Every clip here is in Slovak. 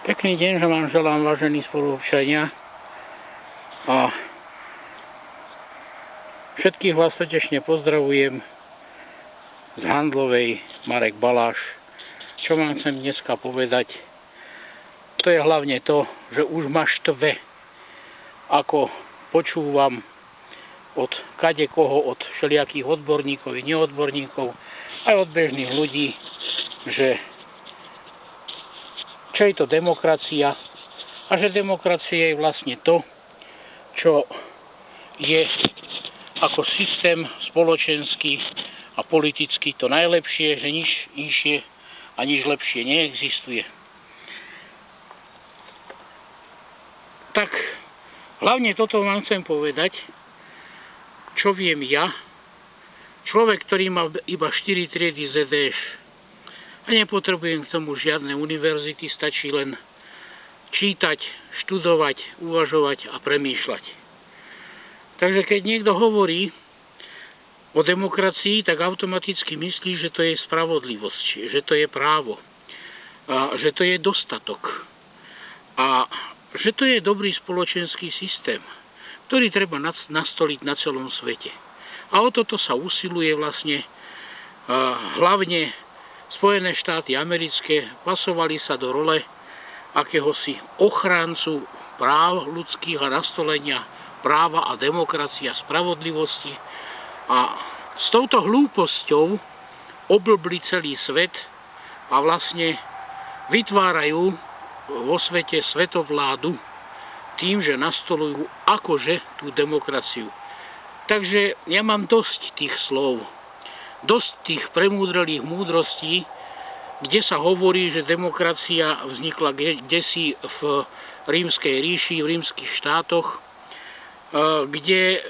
Pekný deň, že vám želám, vážení spoluobčania. A všetkých vás srdečne pozdravujem z Handlovej, Marek Baláš. Čo vám chcem dneska povedať, to je hlavne to, že už ma štve, ako počúvam od kadekoho, od všelijakých odborníkov i neodborníkov, aj od bežných ľudí, že čo je to demokracia a že demokracia je vlastne to, čo je ako systém spoločenský a politický to najlepšie, že nič inšie a nič lepšie neexistuje. Tak hlavne toto vám chcem povedať, čo viem ja, človek, ktorý má iba 4 triedy ZDŠ. A nepotrebujem k tomu žiadne univerzity, stačí len čítať, študovať, uvažovať a premýšľať. Takže keď niekto hovorí o demokracii, tak automaticky myslí, že to je spravodlivosť, že to je právo, a že to je dostatok a že to je dobrý spoločenský systém, ktorý treba nastoliť na celom svete. A o toto sa usiluje vlastne hlavne Spojené štáty americké, pasovali sa do role akéhosi ochráncu práv ľudských a nastolenia práva a demokracia, spravodlivosti. A s touto hlúposťou oblbli celý svet a vlastne vytvárajú vo svete svetovládu tým, že nastolujú akože tú demokraciu. Takže ja mám dosť tých slov, dosť tých premúdrelých múdrostí, kde sa hovorí, že demokracia vznikla kdesi v Rímskej ríši, v rímskych štátoch, kde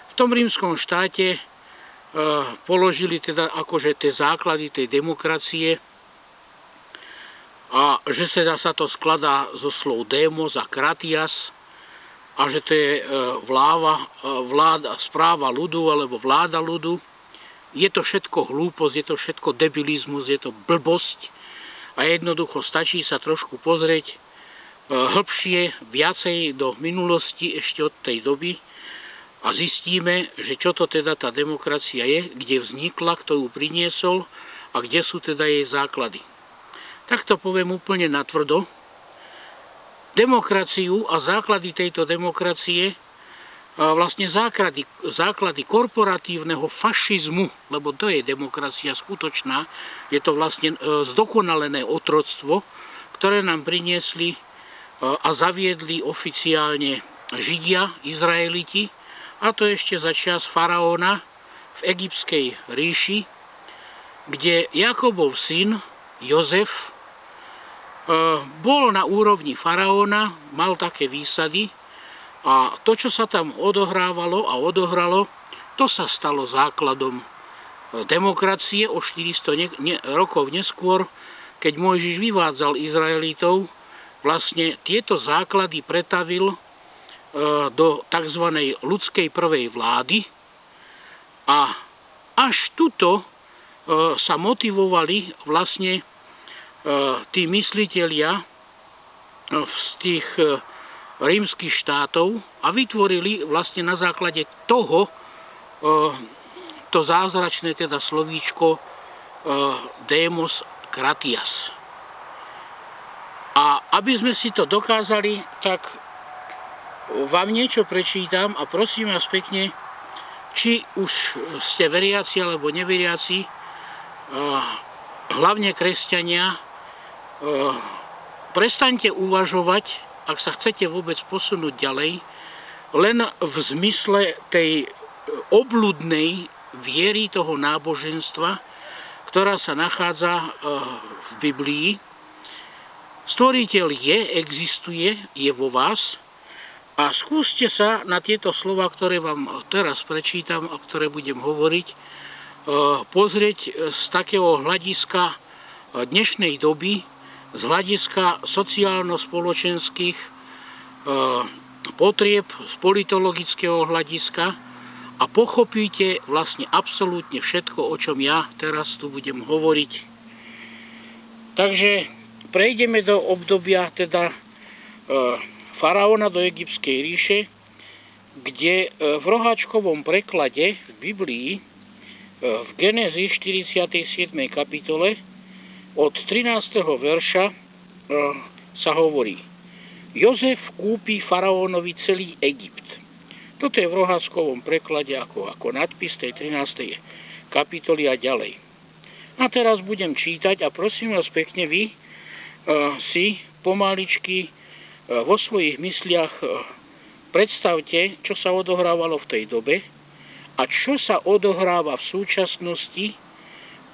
v tom rímskom štáte položili teda akože tie základy tej demokracie a že sa to skladá zo slov demos a kratias a že to je správa ľudu alebo vláda ľudu. Je to všetko hlúposť, je to všetko debilizmus, je to blbosť a jednoducho stačí sa trošku pozrieť hlbšie, viacej do minulosti ešte od tej doby a zistíme, že čo to teda tá demokracia je, kde vznikla, kto ju priniesol a kde sú teda jej základy. Tak to poviem úplne natvrdo. Demokraciu a základy tejto demokracie vlastne základy korporatívneho fašizmu, lebo to je demokracia skutočná, je to vlastne zdokonalené otroctvo, ktoré nám priniesli a zaviedli oficiálne Židia, Izraeliti, a to ešte za čas faraóna v egyptskej ríši, kde Jakobov syn Jozef bol na úrovni faraóna, mal také výsady. A to, čo sa tam odohrávalo a odohralo, to sa stalo základom demokracie o 400 rokov neskôr, keď Mojžiš vyvádzal Izraelitov, vlastne tieto základy pretavil do tzv. Ľudskej prvej vlády a až tuto sa motivovali vlastne tí myslitelia z tých rímskych štátov a vytvorili vlastne na základe toho to zázračné teda slovíčko demos kratias. A aby sme si to dokázali, tak vám niečo prečítam a prosím vás pekne, či už ste veriaci alebo neveriaci, hlavne kresťania, prestaňte uvažovať, ak sa chcete vôbec posunúť ďalej, len v zmysle tej obľudnej viery toho náboženstva, ktorá sa nachádza v Biblii. Stvoriteľ existuje, je vo vás a skúste sa na tieto slova, ktoré vám teraz prečítam a ktoré budem hovoriť, pozrieť z takého hľadiska dnešnej doby, z hľadiska sociálno-spoločenských potrieb, z politologického hľadiska a pochopíte vlastne absolútne všetko, o čom ja teraz tu budem hovoriť. Takže prejdeme do obdobia teda faraóna do Egyptskej ríše, kde v roháčkovom preklade v Biblii v Genézii 47. kapitole od 13. verša sa hovorí: Jozef kúpi faraónovi celý Egypt. Toto je v roháčkovom preklade ako nadpis tej 13. kapitoly a ďalej. A teraz budem čítať a prosím vás pekne, vy si pomaličky vo svojich mysliach predstavte, čo sa odohrávalo v tej dobe a čo sa odohráva v súčasnosti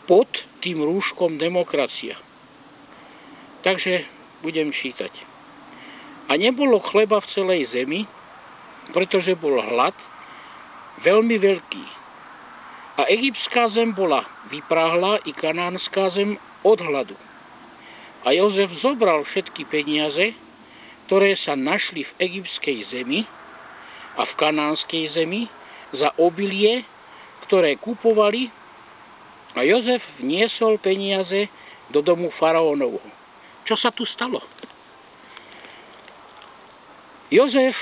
pod tým rúškom demokracia. Takže budem čítať. A nebolo chleba v celej zemi, pretože bol hlad veľmi veľký. A egyptská zem bola vypráhla i kanánska zem od hladu. A Jozef zobral všetky peniaze, ktoré sa našli v egyptskej zemi a v kanánskej zemi za obilie, ktoré kupovali, a Jozef vniesol peniaze do domu faraónovho. Čo sa tu stalo? Jozef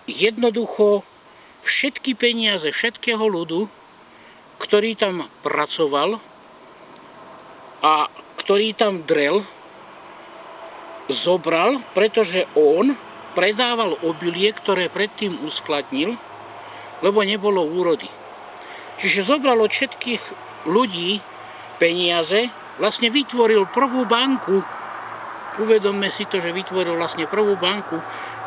jednoducho všetky peniaze všetkého ľudu, ktorý tam pracoval a ktorý tam drel, zobral, pretože on predával obilie, ktoré predtým uskladnil, lebo nebolo úrody. Čiže zobral od všetkých ľudí peniaze, vlastne vytvoril prvú banku. Uvedomme si to, že vytvoril vlastne prvú banku,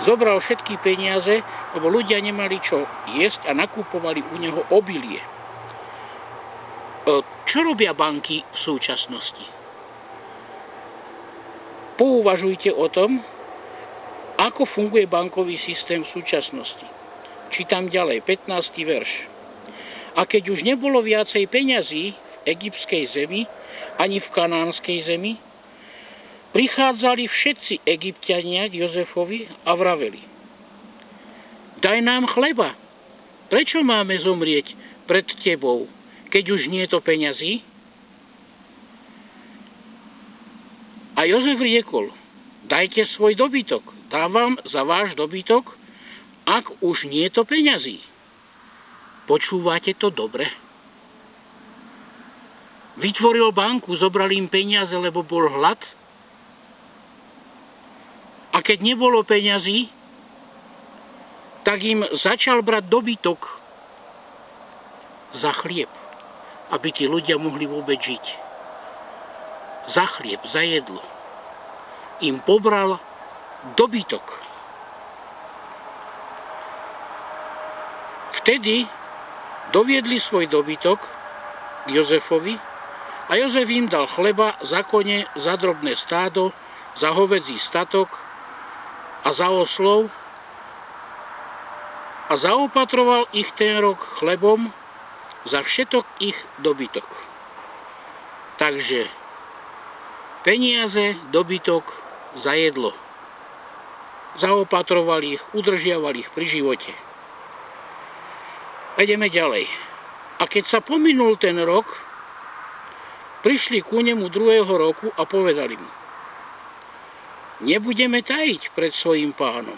zobral všetky peniaze, lebo ľudia nemali čo jesť a nakupovali u neho obilie. Čo robia banky v súčasnosti? Pouvažujte o tom, ako funguje bankový systém v súčasnosti. Čítam ďalej, 15. verš. A keď už nebolo viacej peňazí v egyptskej zemi, ani v kanánskej zemi, prichádzali všetci Egypťania k Jozefovi a vraveli: Daj nám chleba. Prečo máme zomrieť pred tebou, keď už nie je to peňazí? A Jozef riekol: Dajte svoj dobytok. Dávam za váš dobytok, ak už nie je to peňazí. Počúvate to dobre? Vytvoril banku, zobral im peniaze, lebo bol hlad. A keď nebolo peňazí, tak im začal brať dobytok za chlieb, aby tí ľudia mohli vôbec žiť. Za chlieb, za jedlo. Im pobral dobytok. Vtedy doviedli svoj dobytok k Jozefovi a Jozef im dal chleba za kone, za drobné stádo, za hovädzí statok a za oslov a zaopatroval ich ten rok chlebom za všetok ich dobytok. Takže peniaze, dobytok za jedlo. Zaopatroval ich, udržiaval ich pri živote. Ideme ďalej. A keď sa pominul ten rok, prišli ku nemu druhého roku a povedali mu: Nebudeme tajiť pred svojím pánom,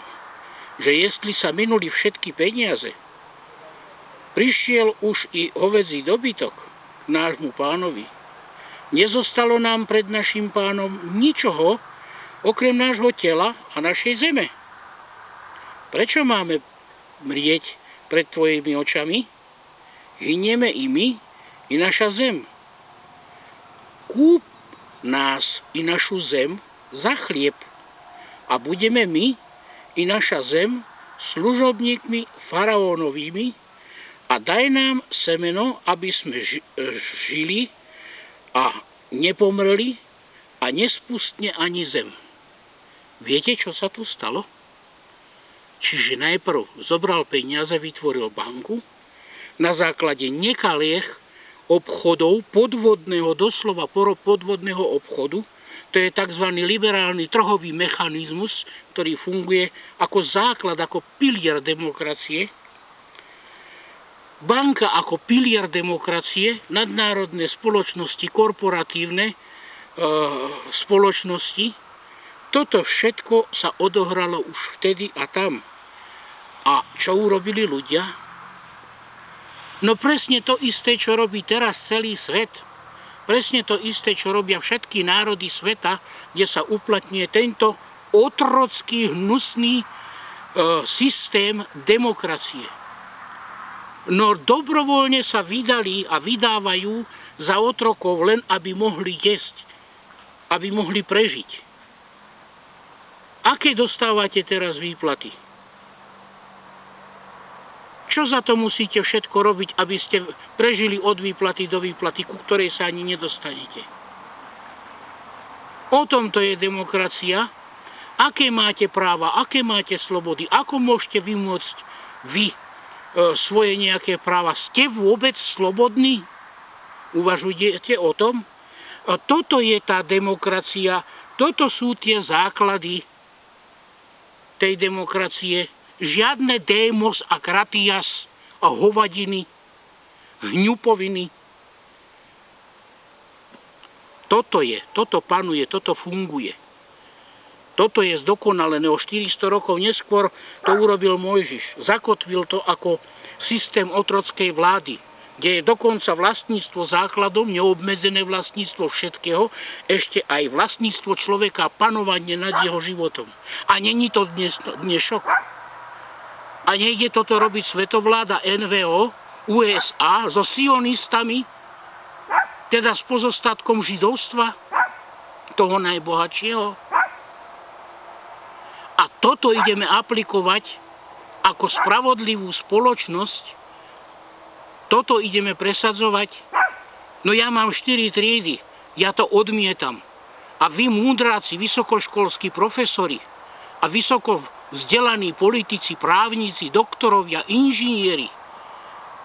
že jestli sa minuli všetky peniaze, prišiel už i hovädzí dobytok k nášmu pánovi. Nezostalo nám pred našim pánom ničoho, okrem nášho tela a našej zeme. Prečo máme mrieť pred tvojimi očami? Hynieme i my, i naša zem. Kúp nás i našu zem za chlieb a budeme my i naša zem služobníkmi faraónovými a daj nám semeno, aby sme žili a nepomreli a nespustne ani zem. Viete, čo sa tu stalo? Čiže najprv zobral peniaze, vytvoril banku, na základe nekalých obchodov, podvodného, doslova podvodného obchodu, to je tzv. Liberálny trhový mechanizmus, ktorý funguje ako základ, ako pilier demokracie. Banka ako pilier demokracie, nadnárodné spoločnosti korporatívne spoločnosti. Toto všetko sa odohralo už vtedy a tam. A čo urobili ľudia? No presne to isté, čo robí teraz celý svet. Presne to isté, čo robia všetky národy sveta, kde sa uplatňuje tento otrocký, hnusný systém demokracie. No dobrovoľne sa vydali a vydávajú za otrokov len, aby mohli jesť, aby mohli prežiť. Aké dostávate teraz výplaty? Čo za to musíte všetko robiť, aby ste prežili od výplaty do výplaty, ku ktorej sa ani nedostanete? O tomto je demokracia. Aké máte práva, aké máte slobody, ako môžete vymôcť vy svoje nejaké práva? Ste vôbec slobodní? Uvažujete o tom? A toto je tá demokracia, toto sú tie základy tej demokracie. Žiadne démos a kratias a hovadiny, hňupoviny. Toto panuje, toto funguje. Toto je zdokonalené. O 400 rokov neskôr to urobil Mojžiš. Zakotvil to ako systém otrockej vlády, kde je dokonca vlastníctvo základom, neobmedzené vlastníctvo všetkého, ešte aj vlastníctvo človeka, panovanie nad jeho životom. A není to dnešok. A nejde toto robiť svetovláda NVO, USA, so sionistami, teda s pozostatkom židovstva, toho najbohatšieho. A toto ideme aplikovať ako spravodlivú spoločnosť, toto ideme presadzovať. No ja mám 4 triedy, ja to odmietam. A vy múdráci, vysokoškolskí profesori a vysoko vzdelaní politici, právnici, doktorovia, inžinieri,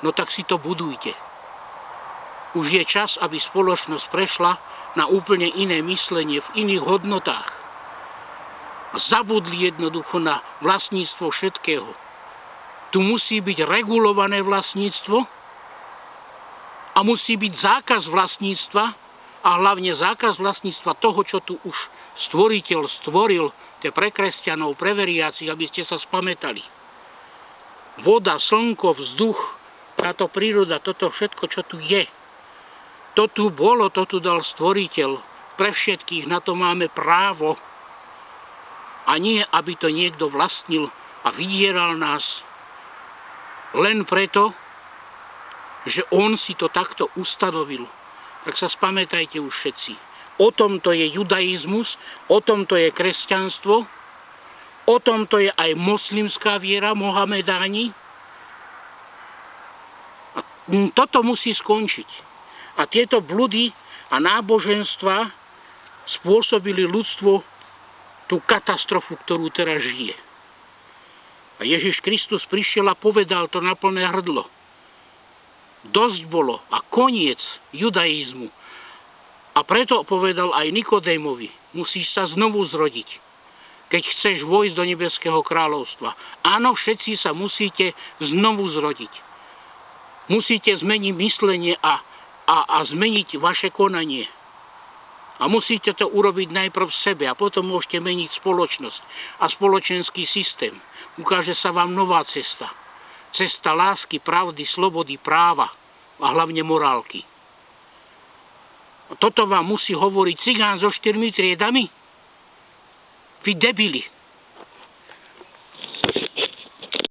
no tak si to budujte. Už je čas, aby spoločnosť prešla na úplne iné myslenie, v iných hodnotách. Zabudli jednoducho na vlastníctvo všetkého. Tu musí byť regulované vlastníctvo a musí byť zákaz vlastníctva a hlavne zákaz vlastníctva toho, čo tu už stvoriteľ stvoril, pre kresťanov, pre veriacich, aby ste sa spamätali. Voda, slnko, vzduch, táto príroda, toto všetko, čo tu je. To tu bolo, to tu dal stvoriteľ. Pre všetkých na to máme právo. A nie, aby to niekto vlastnil a vydieral nás. Len preto, že on si to takto ustanovil. Tak sa spamätajte už všetci. O tomto je judaizmus, o tomto je kresťanstvo, o tomto je aj moslimská viera, Mohamedáni. A toto musí skončiť. A tieto bludy a náboženstva spôsobili ľudstvu tú katastrofu, ktorú teraz žije. A Ježiš Kristus prišiel a povedal to na plné hrdlo. Dosť bolo a koniec judaizmu. A preto povedal aj Nikodémovi, musíš sa znovu zrodiť, keď chceš vojsť do nebeského kráľovstva. Áno, všetci sa musíte znovu zrodiť. Musíte zmeniť myslenie a zmeniť vaše konanie. A musíte to urobiť najprv v sebe a potom môžete meniť spoločnosť a spoločenský systém. Ukáže sa vám nová cesta. Cesta lásky, pravdy, slobody, práva a hlavne morálky. Toto vám musí hovoriť cigán so 4 triedami? Vy debili.